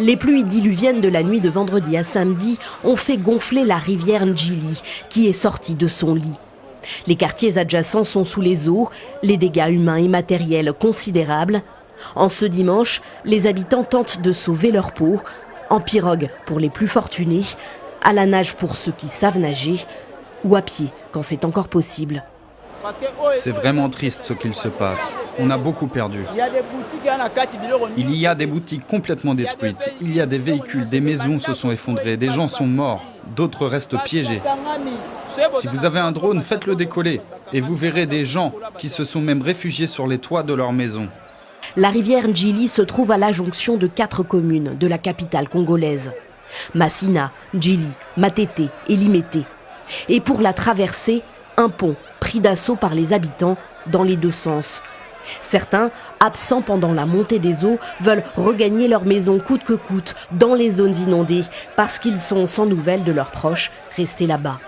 Les pluies diluviennes de la nuit de vendredi à samedi ont fait gonfler la rivière Ndjili, qui est sortie de son lit. Les quartiers adjacents sont sous les eaux, les dégâts humains et matériels considérables. En ce dimanche, les habitants tentent de sauver leur peau, en pirogue pour les plus fortunés, à la nage pour ceux qui savent nager, ou à pied quand c'est encore possible. C'est vraiment triste ce qu'il se passe. On a beaucoup perdu. Il y a des boutiques complètement détruites. Il y a des véhicules, des maisons se sont effondrées, des gens sont morts, d'autres restent piégés. Si vous avez un drone, faites-le décoller et vous verrez des gens qui se sont même réfugiés sur les toits de leur maison. La rivière Ndjili se trouve à la jonction de 4 communes de la capitale congolaise. Massina, Ndjili, Matete et Limete. Et pour la traverser, un pont pris d'assaut par les habitants dans les 2 sens. Certains, absents pendant la montée des eaux, veulent regagner leur maison coûte que coûte dans les zones inondées parce qu'ils sont sans nouvelles de leurs proches restés là-bas.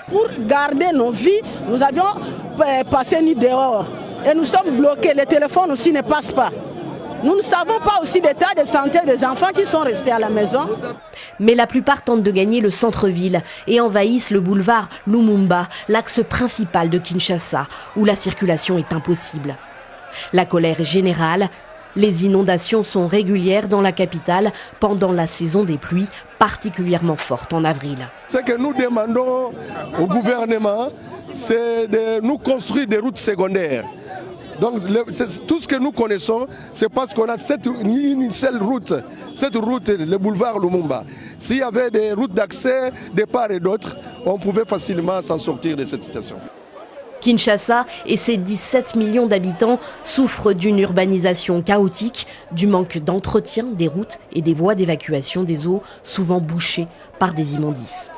Pour garder nos vies, nous avions passé nuit dehors et nous sommes bloqués. Les téléphones aussi ne passent pas. Nous ne savons pas aussi l'état de santé des enfants qui sont restés à la maison. Mais la plupart tentent de gagner le centre-ville et envahissent le boulevard Lumumba, l'axe principal de Kinshasa, où la circulation est impossible. La colère est générale. Les inondations sont régulières dans la capitale pendant la saison des pluies, particulièrement forte en avril. Ce que nous demandons au gouvernement, c'est de nous construire des routes secondaires. Donc tout ce que nous connaissons, c'est parce qu'on a une seule route, cette route, le boulevard Lumumba. S'il y avait des routes d'accès de part et d'autre, on pouvait facilement s'en sortir de cette situation. Kinshasa et ses 17 millions d'habitants souffrent d'une urbanisation chaotique, du manque d'entretien des routes et des voies d'évacuation des eaux, souvent bouchées par des immondices.